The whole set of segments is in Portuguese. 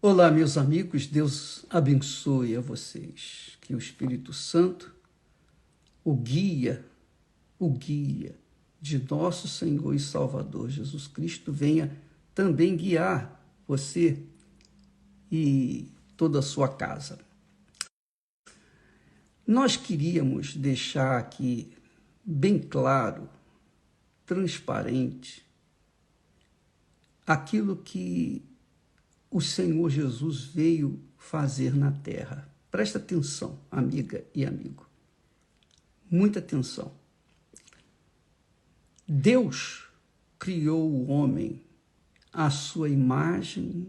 Olá, meus amigos, Deus abençoe a vocês. Que o Espírito Santo, o guia de nosso Senhor e Salvador Jesus Cristo, venha também guiar você e toda a sua casa. Nós queríamos deixar aqui bem claro, transparente, aquilo que o Senhor Jesus veio fazer na terra. Presta atenção, amiga e amigo. Muita atenção. Deus criou o homem à sua imagem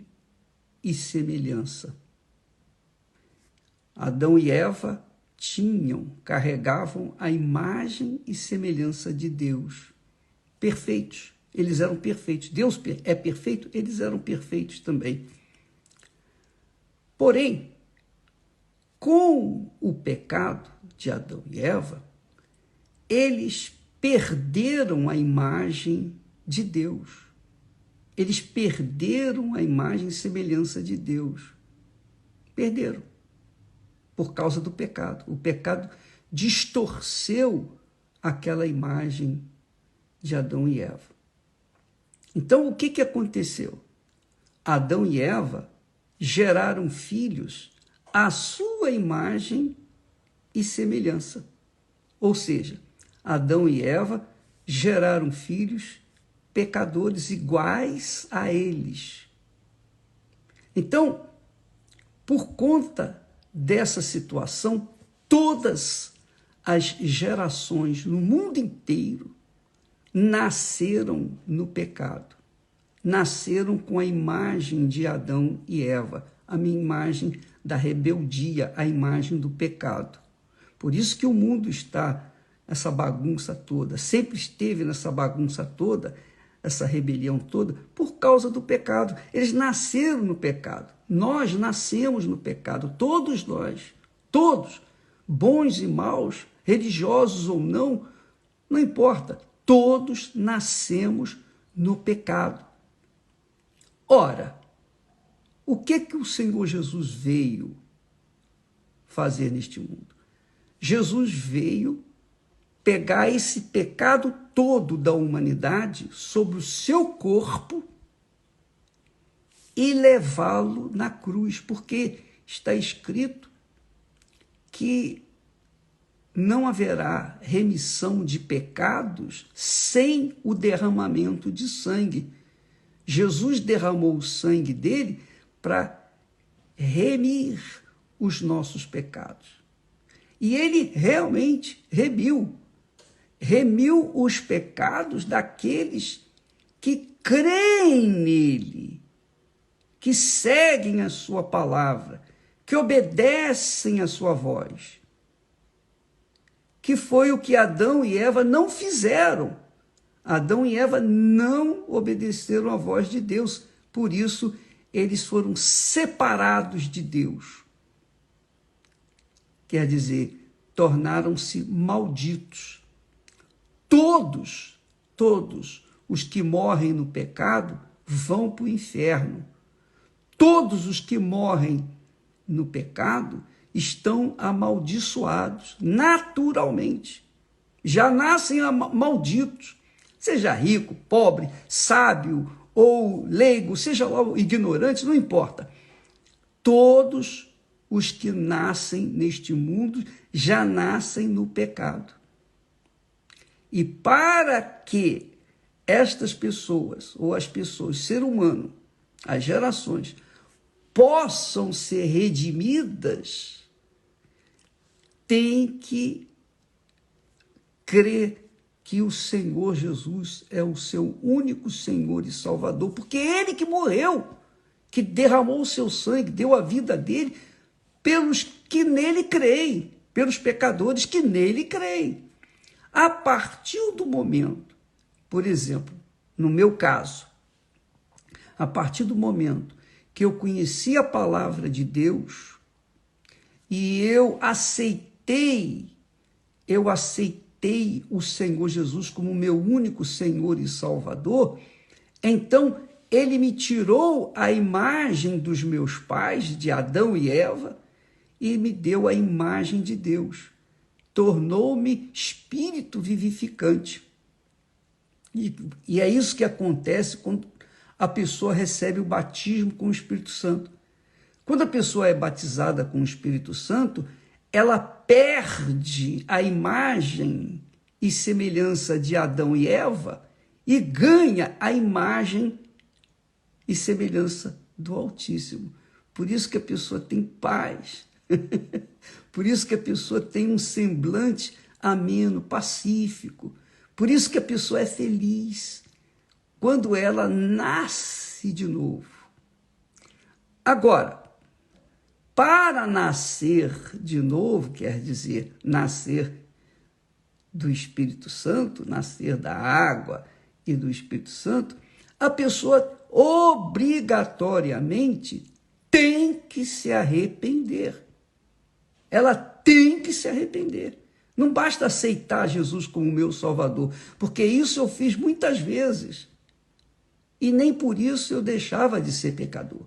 e semelhança. Adão e Eva carregavam a imagem e semelhança de Deus. Perfeitos. Eles eram perfeitos. Deus é perfeito, eles eram perfeitos também. Porém, com o pecado de Adão e Eva, eles perderam a imagem de Deus. Eles perderam a imagem e semelhança de Deus. Perderam. Por causa do pecado. O pecado distorceu aquela imagem de Adão e Eva. Então, o que aconteceu? Adão e Eva geraram filhos à sua imagem e semelhança. Ou seja, Adão e Eva geraram filhos pecadores iguais a eles. Então, por conta dessa situação, todas as gerações no mundo inteiro nasceram no pecado. Nasceram com a imagem de Adão e Eva, a minha imagem da rebeldia, a imagem do pecado. Por isso que o mundo está nessa bagunça toda, sempre esteve nessa bagunça toda, essa rebelião toda, por causa do pecado. Eles nasceram no pecado, nós nascemos no pecado, todos nós, todos, bons e maus, religiosos ou não, não importa. Todos nascemos no pecado. Ora, o que o Senhor Jesus veio fazer neste mundo? Jesus veio pegar esse pecado todo da humanidade sobre o seu corpo e levá-lo na cruz, porque está escrito que não haverá remissão de pecados sem o derramamento de sangue. Jesus derramou o sangue dele para remir os nossos pecados. E ele realmente remiu os pecados daqueles que creem nele, que seguem a sua palavra, que obedecem a sua voz. Que foi o que Adão e Eva não fizeram. Adão e Eva não obedeceram à voz de Deus. Por isso, eles foram separados de Deus. Quer dizer, tornaram-se malditos. Todos os que morrem no pecado vão para o inferno. Todos os que morrem no pecado estão amaldiçoados, naturalmente. Já nascem malditos. Seja rico, pobre, sábio ou leigo, seja lá ignorante, não importa. Todos os que nascem neste mundo já nascem no pecado. E para que estas pessoas, ou as pessoas, ser humano, as gerações, possam ser redimidas, tem que crer que o Senhor Jesus é o seu único Senhor e Salvador, porque ele que morreu, que derramou o seu sangue, deu a vida dele pelos que nele creem, pelos pecadores que nele creem. A partir do momento, por exemplo, no meu caso, a partir do momento que eu conheci a palavra de Deus e eu aceitei o Senhor Jesus como meu único Senhor e Salvador, então ele me tirou a imagem dos meus pais, de Adão e Eva, e me deu a imagem de Deus. Tornou-me espírito vivificante. E é isso que acontece quando a pessoa recebe o batismo com o Espírito Santo. Quando a pessoa é batizada com o Espírito Santo, ela perde a imagem e semelhança de Adão e Eva e ganha a imagem e semelhança do Altíssimo. Por isso que a pessoa tem paz. Por isso que a pessoa tem um semblante ameno, pacífico. Por isso que a pessoa é feliz quando ela nasce de novo. Agora, para nascer de novo, quer dizer, nascer do Espírito Santo, nascer da água e do Espírito Santo, a pessoa obrigatoriamente tem que se arrepender. Ela tem que se arrepender. Não basta aceitar Jesus como meu Salvador, porque isso eu fiz muitas vezes. E nem por isso eu deixava de ser pecador.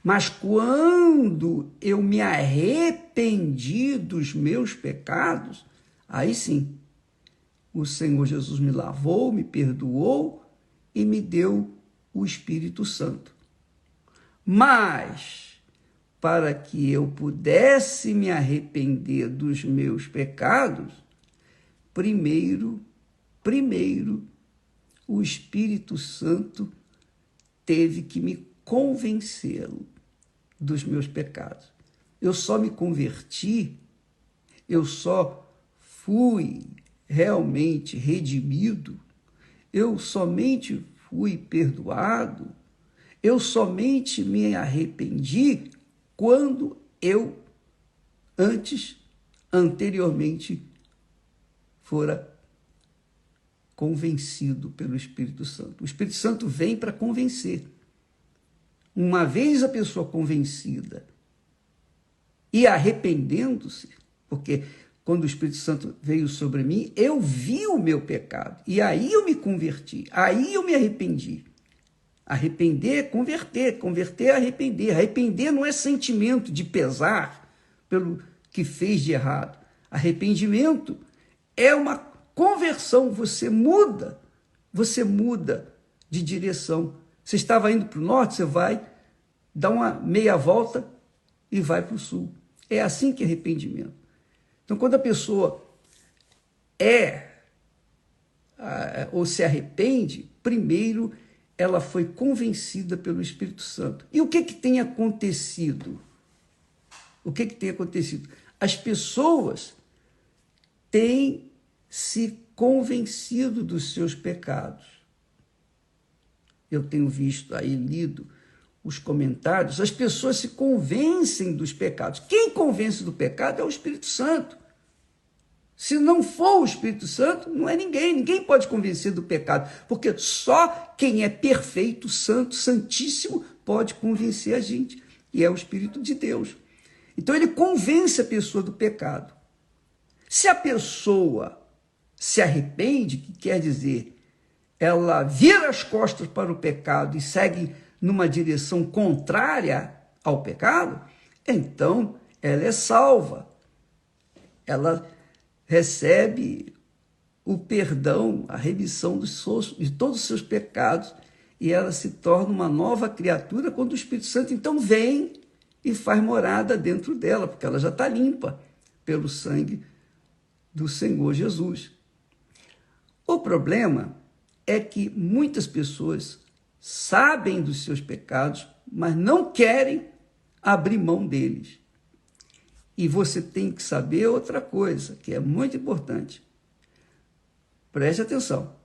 Mas quando eu me arrependi dos meus pecados, aí sim, o Senhor Jesus me lavou, me perdoou e me deu o Espírito Santo. Mas, para que eu pudesse me arrepender dos meus pecados, primeiro, o Espírito Santo teve que me convencê-lo dos meus pecados. Eu só me converti, eu só fui realmente redimido, eu somente fui perdoado, eu somente me arrependi quando eu anteriormente fora convencido pelo Espírito Santo. O Espírito Santo vem para convencer. Uma vez a pessoa convencida e arrependendo-se, porque quando o Espírito Santo veio sobre mim, eu vi o meu pecado, e aí eu me converti, aí eu me arrependi. Arrepender é converter, converter é arrepender. Arrepender não é sentimento de pesar pelo que fez de errado. Arrependimento é uma conversão, você muda de direção. Você estava indo para o norte, você vai dar uma meia volta e vai para o sul. É assim que é arrependimento. Então, quando a pessoa ou se arrepende, primeiro ela foi convencida pelo Espírito Santo. E o que tem acontecido? O que tem acontecido? As pessoas têm se convencido dos seus pecados. Eu tenho visto aí, lido os comentários, as pessoas se convencem dos pecados. Quem convence do pecado é o Espírito Santo. Se não for o Espírito Santo, não é ninguém. Ninguém pode convencer do pecado, porque só quem é perfeito, santo, santíssimo, pode convencer a gente, e é o Espírito de Deus. Então ele convence a pessoa do pecado. Se a pessoa se arrepende, que quer dizer, ela vira as costas para o pecado e segue numa direção contrária ao pecado, então ela é salva. Ela recebe o perdão, a remissão de todos os seus pecados, e ela se torna uma nova criatura quando o Espírito Santo então vem e faz morada dentro dela, porque ela já está limpa pelo sangue do Senhor Jesus. O problema é que muitas pessoas sabem dos seus pecados, mas não querem abrir mão deles. E você tem que saber outra coisa, que é muito importante. Preste atenção.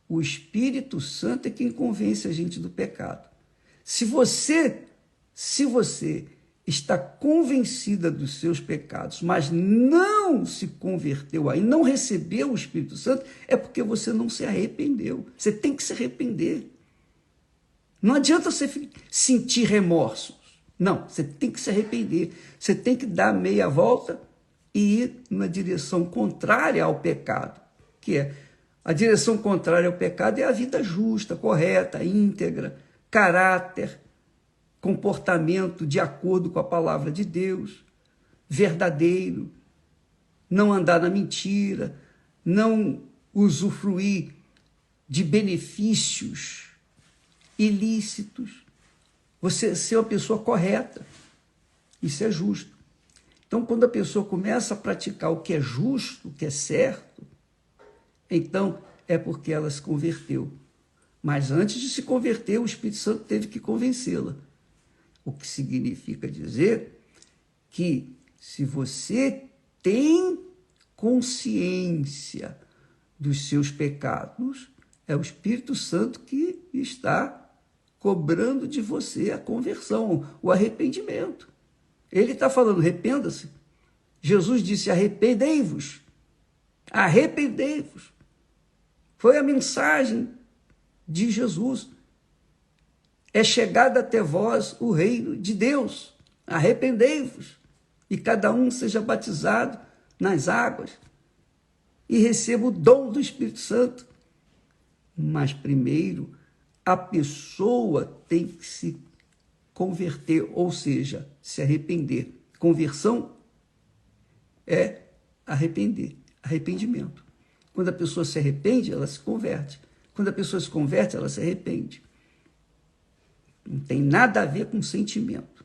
O Espírito Santo é quem convence a gente do pecado. Se você está convencida dos seus pecados, mas não se converteu aí, não recebeu o Espírito Santo, é porque você não se arrependeu. Você tem que se arrepender. Não adianta você sentir remorso. Não, você tem que se arrepender. Você tem que dar meia volta e ir na direção contrária ao pecado, que é a direção contrária ao pecado é a vida justa, correta, íntegra, caráter, comportamento de acordo com a palavra de Deus, verdadeiro, não andar na mentira, não usufruir de benefícios ilícitos, você ser uma pessoa correta. Isso é justo. Então, quando a pessoa começa a praticar o que é justo, o que é certo, então é porque ela se converteu. Mas antes de se converter, o Espírito Santo teve que convencê-la. O que significa dizer que se você tem consciência dos seus pecados, é o Espírito Santo que está cobrando de você a conversão, o arrependimento. Ele está falando, arrependa-se. Jesus disse, arrependei-vos. Arrependei-vos. Foi a mensagem de Jesus. É chegado até vós o reino de Deus. Arrependei-vos. E cada um seja batizado nas águas. E receba o dom do Espírito Santo. Mas primeiro, a pessoa tem que se converter, ou seja, se arrepender. Conversão é arrepender, arrependimento. Quando a pessoa se arrepende, ela se converte. Quando a pessoa se converte, ela se arrepende. Não tem nada a ver com sentimento.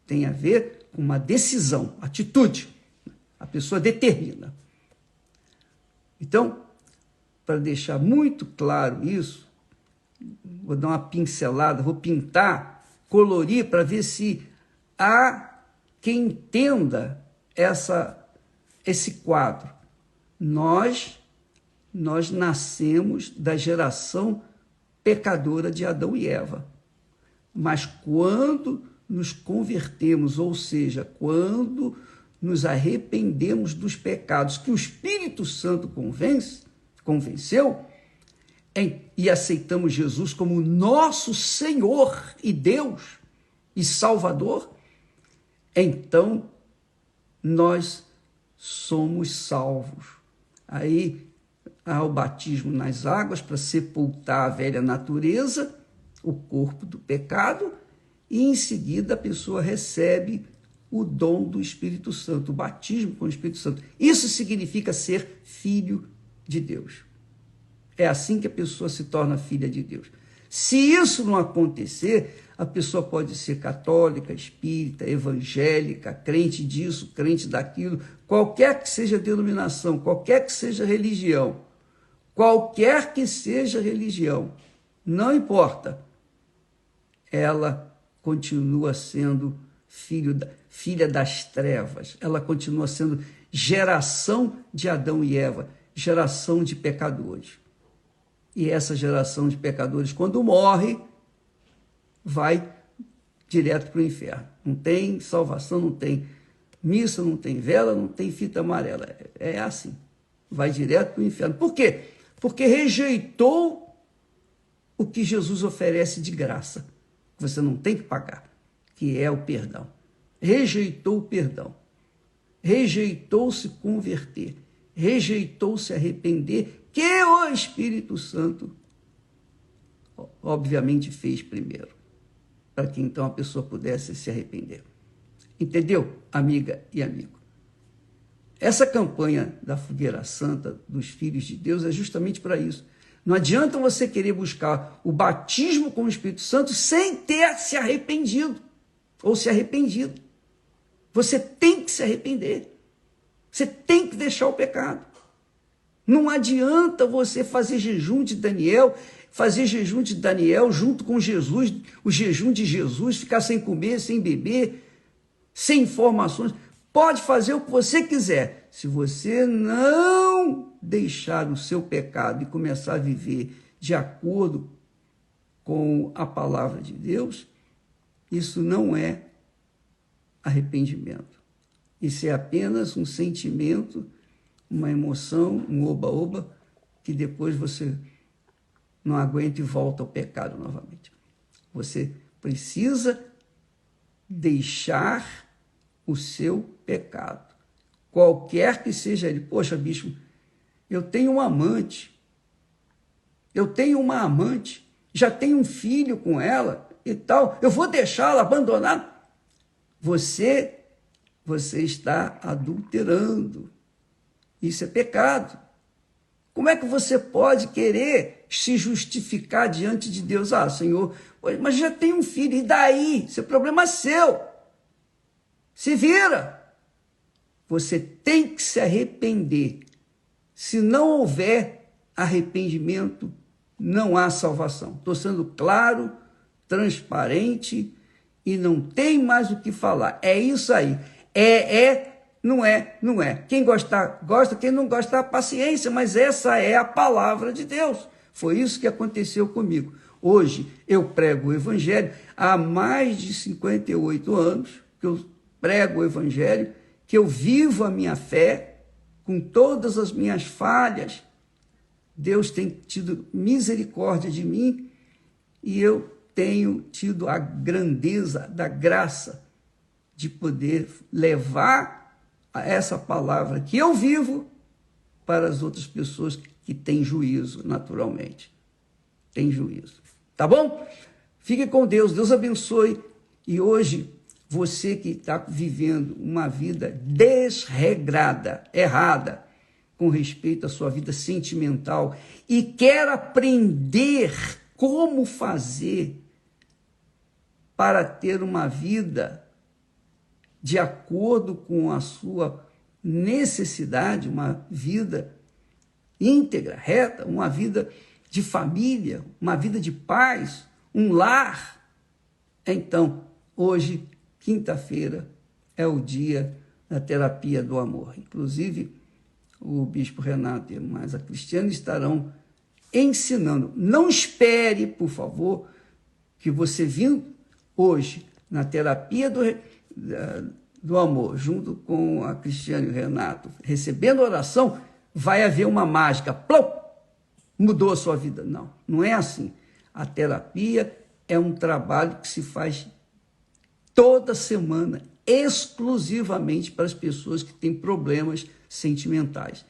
Tem a ver com uma decisão, atitude. A pessoa determina. Então, para deixar muito claro isso, vou dar uma pincelada, vou pintar, colorir, para ver se há quem entenda esse quadro. Nós nascemos da geração pecadora de Adão e Eva. Mas quando nos convertemos, ou seja, quando nos arrependemos dos pecados que o Espírito Santo convenceu, e aceitamos Jesus como nosso Senhor e Deus e Salvador, então nós somos salvos. Aí há o batismo nas águas para sepultar a velha natureza, o corpo do pecado, e em seguida a pessoa recebe o dom do Espírito Santo, o batismo com o Espírito Santo. Isso significa ser filho de Deus. É assim que a pessoa se torna filha de Deus. Se isso não acontecer, a pessoa pode ser católica, espírita, evangélica, crente disso, crente daquilo, qualquer que seja a denominação, qualquer que seja a religião, não importa, ela continua sendo filha das trevas, ela continua sendo geração de Adão e Eva, geração de pecadores. E essa geração de pecadores, quando morre, vai direto para o inferno. Não tem salvação, não tem missa, não tem vela, não tem fita amarela. É assim. Vai direto para o inferno. Por quê? Porque rejeitou o que Jesus oferece de graça. Você não tem que pagar, que é o perdão. Rejeitou o perdão. Rejeitou se converter. Rejeitou se arrepender, que o Espírito Santo, obviamente, fez primeiro, para que então a pessoa pudesse se arrepender. Entendeu, amiga e amigo? Essa campanha da Fogueira Santa dos Filhos de Deus é justamente para isso. Não adianta você querer buscar o batismo com o Espírito Santo sem ter se arrependido ou se arrependido. Você tem que se arrepender. Você tem que deixar o pecado. Não adianta você fazer jejum de Daniel junto com Jesus, o jejum de Jesus, ficar sem comer, sem beber, sem informações. Pode fazer o que você quiser. Se você não deixar o seu pecado e começar a viver de acordo com a palavra de Deus, isso não é arrependimento. Isso é apenas um sentimento, uma emoção, um oba-oba, que depois você não aguenta e volta ao pecado novamente. Você precisa deixar o seu pecado, qualquer que seja ele. Poxa, bispo, eu tenho uma amante, já tenho um filho com ela, e tal, eu vou deixá-la abandonada. Você está adulterando. Isso é pecado. Como é que você pode querer se justificar diante de Deus? Ah, Senhor, mas já tem um filho, e daí? Isso é problema seu. Se vira. Você tem que se arrepender. Se não houver arrependimento, não há salvação. Estou sendo claro, transparente e não tem mais o que falar. É isso aí. Não é. Quem gostar, gosta. Quem não gostar, paciência. Mas essa é a palavra de Deus. Foi isso que aconteceu comigo. Hoje eu prego o evangelho há mais de 58 anos que eu prego o evangelho, que eu vivo a minha fé com todas as minhas falhas. Deus tem tido misericórdia de mim e eu tenho tido a grandeza da graça de poder levar essa palavra que eu vivo para as outras pessoas que têm juízo, naturalmente. Tem juízo. Tá bom? Fique com Deus, Deus abençoe. E hoje, você que está vivendo uma vida desregrada, errada, com respeito à sua vida sentimental e quer aprender como fazer para ter uma vida de acordo com a sua necessidade, uma vida íntegra, reta, uma vida de família, uma vida de paz, um lar. Então, hoje, quinta-feira, é o dia da terapia do amor. Inclusive, o bispo Renato e a irmã Cristiane estarão ensinando. Não espere, por favor, que você vindo hoje na terapia do amor, junto com a Cristiane e o Renato, recebendo oração, vai haver uma mágica. Plum! Mudou a sua vida. Não, não é assim. A terapia é um trabalho que se faz toda semana, exclusivamente para as pessoas que têm problemas sentimentais.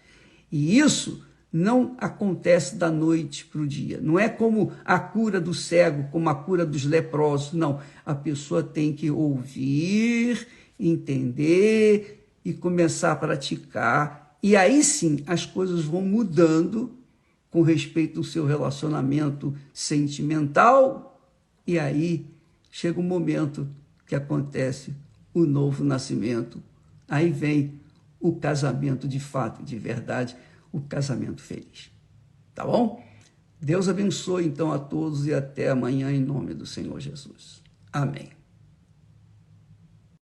E isso não acontece da noite para o dia. Não é como a cura do cego, como a cura dos leprosos. Não, a pessoa tem que ouvir, entender e começar a praticar. E aí sim as coisas vão mudando com respeito ao seu relacionamento sentimental. E aí chega um momento que acontece o novo nascimento. Aí vem o casamento de fato, de verdade, o casamento feliz. Tá bom? Deus abençoe então a todos e até amanhã em nome do Senhor Jesus. Amém.